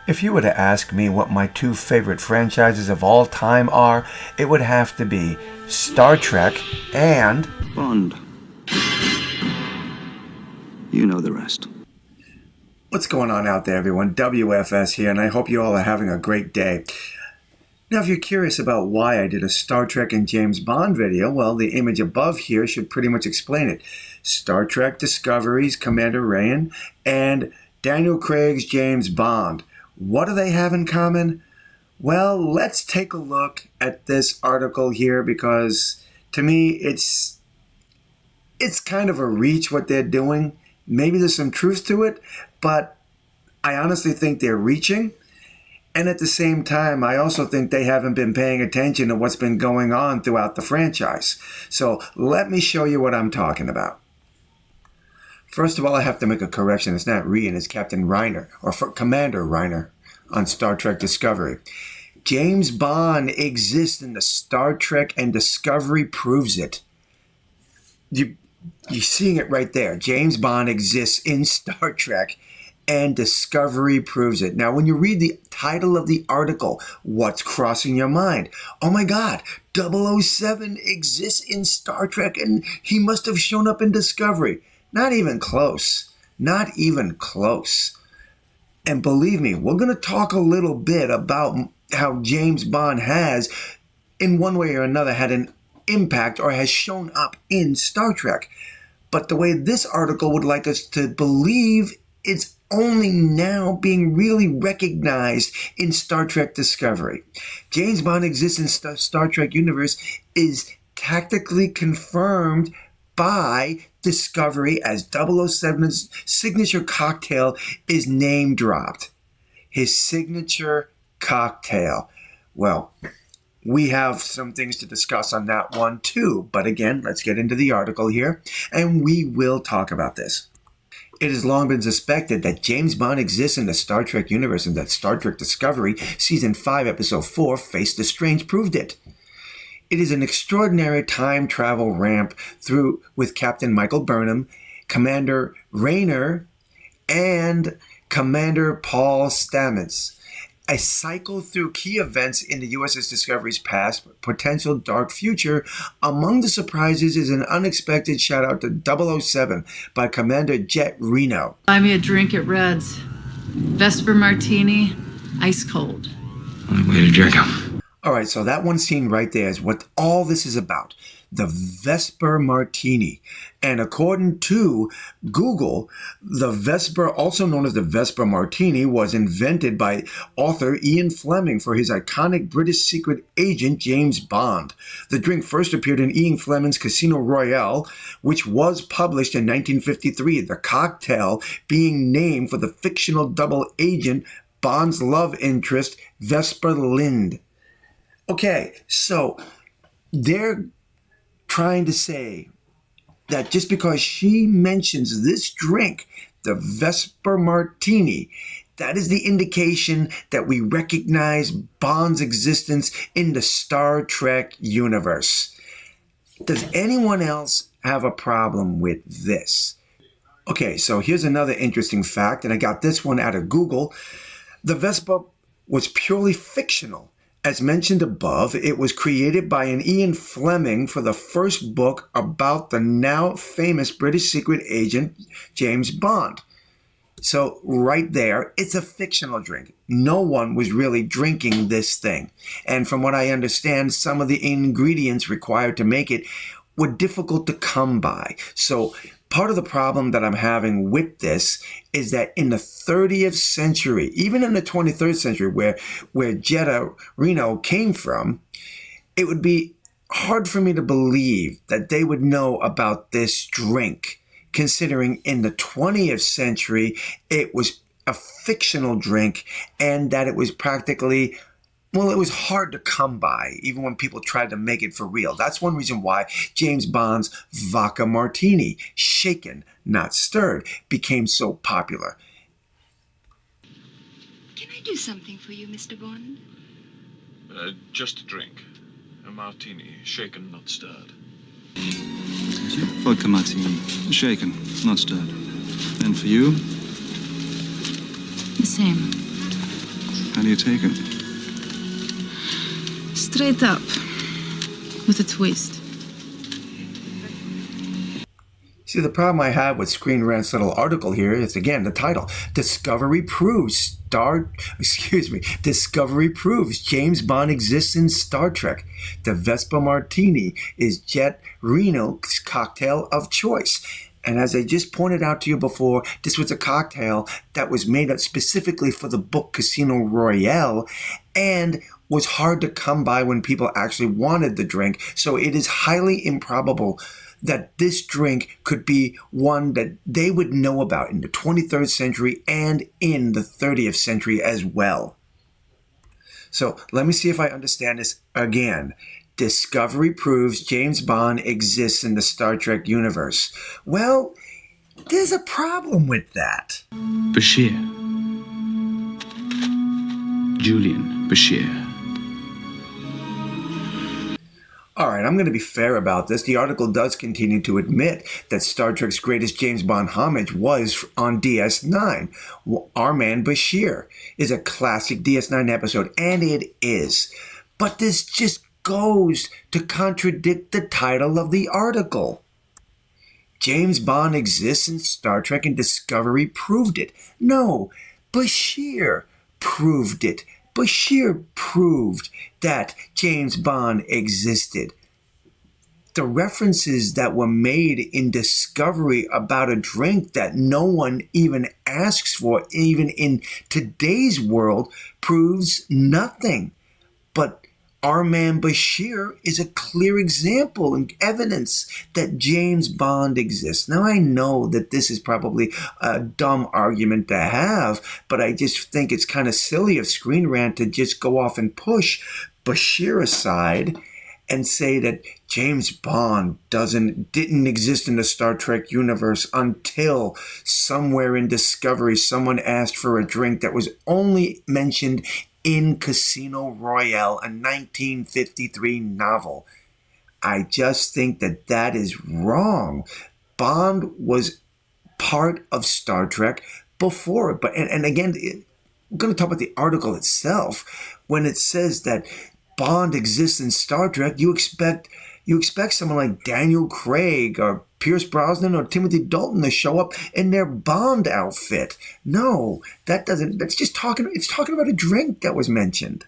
If you were to ask me what my two favorite franchises of all time are, it would have to be Star Trek and Bond. You know the rest. What's going on out there, everyone? W.F.S. here, and I hope you all are having a great day. Now, if you're curious about why I did a Star Trek and James Bond video, well, the image above here should pretty much explain it. Star Trek Discovery's Commander Ryan and Daniel Craig's James Bond. What do they have in common? Well, let's take a look at this article here because, to me, it's kind of a reach what they're doing. Maybe there's some truth to it, but I honestly think they're reaching. And at the same time, I also think they haven't been paying attention to what's been going on throughout the franchise. So let me show you what I'm talking about. First of all, I have to make a correction. It's not Ryan, it's Captain Reiner, or Commander Reiner on Star Trek Discovery. James Bond exists in the Star Trek, and Discovery proves it. You're seeing it right there. James Bond exists in Star Trek, and Discovery proves it. Now, when you read the title of the article, what's crossing your mind? Oh my God, W.F.S. exists in Star Trek, and he must have shown up in Discovery. Not even close. Not even close. And believe me, we're going to talk a little bit about how James Bond has, in one way or another, had an impact or has shown up in Star Trek. But the way this article would like us to believe, it's only now being really recognized in Star Trek Discovery. James Bond exists in Star Trek universe is tactically confirmed by Discovery as 007's signature cocktail is name dropped. His signature cocktail. Well, we have some things to discuss on that one too. But again, let's get into the article here and we will talk about this. It has long been suspected that James Bond exists in the Star Trek universe and that Star Trek Discovery Season 5, Episode 4, Face the Strange proved it. It is an extraordinary time travel ramp through with Captain Michael Burnham, Commander Rayner, and Commander Paul Stamets. A cycle through key events in the USS Discovery's past, potential dark future. Among the surprises is an unexpected shout out to 007 by Commander Jett Reno. Buy me a drink at Red's. Vesper Martini, ice cold. Only way to drink 'em. All right, so that one scene right there is what all this is about. The Vesper Martini. And according to Google, the Vesper, also known as the Vesper Martini, was invented by author Ian Fleming for his iconic British secret agent James Bond. The drink first appeared in Ian Fleming's Casino Royale, which was published in 1953, the cocktail being named for the fictional double agent Bond's love interest, Vesper Lynd. Okay, so they're trying to say that just because she mentions this drink, the Vesper Martini, that is the indication that we recognize Bond's existence in the Star Trek universe. Does anyone else have a problem with this? Okay, so here's another interesting fact, and I got this one out of Google. The Vesper was purely fictional. As mentioned above, it was created by an Ian Fleming for the first book about the now famous British secret agent James Bond. So right there, it's a fictional drink. No one was really drinking this thing. And from what I understand, some of the ingredients required to make it were difficult to come by. So part of the problem that I'm having with this is that in the 30th century, even in the 23rd century, where Jett Reno came from, it would be hard for me to believe that they would know about this drink, considering in the 20th century, it was a fictional drink and that it was practically, well, it was hard to come by, even when people tried to make it for real. That's one reason why James Bond's Vodka Martini, shaken, not stirred, became so popular. Can I do something for you, Mr. Bond? Just a drink. A martini, shaken, not stirred. Vodka martini, shaken, not stirred. And for you? The same. How do you take it? Straight up, with a twist. See, the problem I have with Screen Rant's little article here is, again, the title. Discovery proves James Bond exists in Star Trek. The Vesper Martini is Jett Reno's cocktail of choice. And as I just pointed out to you before, this was a cocktail that was made up specifically for the book Casino Royale and was hard to come by when people actually wanted the drink. So it is highly improbable that this drink could be one that they would know about in the 23rd century and in the 30th century as well. So let me see if I understand this again. Discovery proves James Bond exists in the Star Trek universe. Well, there's a problem with that. Bashir. Julian Bashir. All right, I'm going to be fair about this. The article does continue to admit that Star Trek's greatest James Bond homage was on DS9. Our Man Bashir is a classic DS9 episode, and it is. But this just goes to contradict the title of the article. James Bond exists in Star Trek and Discovery proved it. No, Bashir proved it. Bashir proved that James Bond existed. The references that were made in Discovery about a drink that no one even asks for, even in today's world, proves nothing. But Our Man Bashir is a clear example and evidence that James Bond exists. Now, I know that this is probably a dumb argument to have, but I just think it's kind of silly of Screen Rant to just go off and push Bashir aside and say that James Bond didn't exist in the Star Trek universe until somewhere in Discovery someone asked for a drink that was only mentioned in Casino Royale, a 1953 novel. I just think that that is wrong. Bond was part of Star Trek before it. But and again, we're going to talk about the article itself. When it says that Bond exists in Star Trek, you expect someone like Daniel Craig or Pierce Brosnan or Timothy Dalton to show up in their Bond outfit. No, that's just talking about a drink that was mentioned.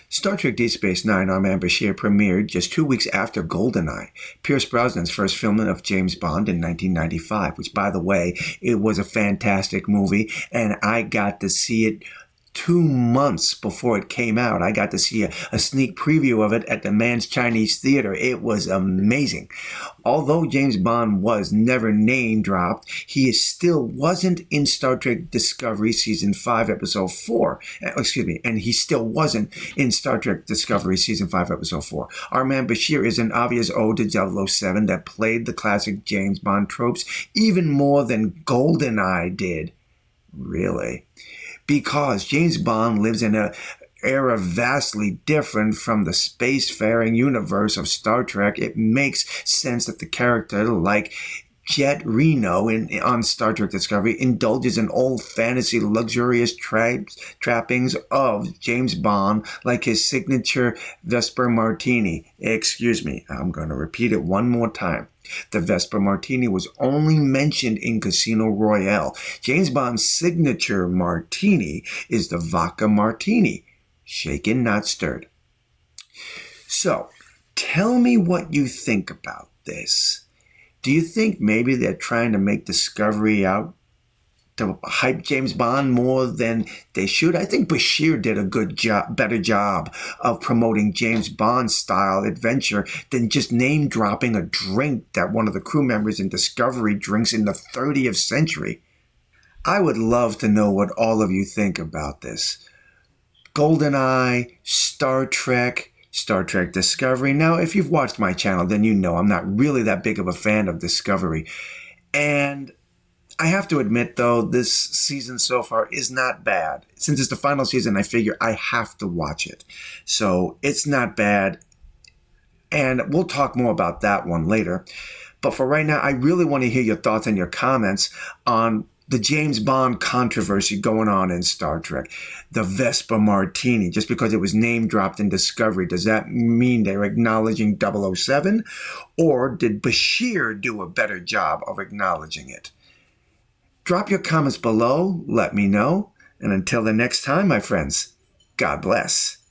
Star Trek Deep Space Nine, Our Man Bashir premiered just 2 weeks after GoldenEye, Pierce Brosnan's first filming of James Bond in 1995, which, by the way, it was a fantastic movie, and I got to see it 2 months before it came out. I got to see a sneak preview of it at the Man's Chinese Theater. It was amazing. Although James Bond was never name dropped, he still wasn't in Star Trek Discovery Season 5, Episode 4. And he still wasn't in Star Trek Discovery Season 5, Episode 4. Our Man Bashir is an obvious ode to W.F.S that played the classic James Bond tropes even more than GoldenEye did. Really? Because James Bond lives in an era vastly different from the spacefaring universe of Star Trek, it makes sense that the character like Jett Reno on Star Trek Discovery indulges in old fantasy luxurious trappings of James Bond, like his signature Vesper Martini. Excuse me, I'm going to repeat it one more time. The Vesper Martini was only mentioned in Casino Royale. James Bond's signature martini is the Vodka Martini, shaken, not stirred. So, tell me what you think about this. Do you think maybe they're trying to make Discovery out to hype James Bond more than they should? I think Bashir did a better job of promoting James Bond style adventure than just name dropping a drink that one of the crew members in Discovery drinks in the 30th century. I would love to know what all of you think about this. GoldenEye, Star Trek Discovery. Now, if you've watched my channel, then you know I'm not really that big of a fan of Discovery. And I have to admit, though, this season so far is not bad. Since it's the final season, I figure I have to watch it. So it's not bad. And we'll talk more about that one later. But for right now, I really want to hear your thoughts and your comments on The James Bond controversy going on in Star Trek. The Vesper Martini, just because it was name dropped in Discovery, does that mean they're acknowledging W.F.S? Or did Bashir do a better job of acknowledging it? Drop your comments below, let me know. And until the next time, my friends, God bless.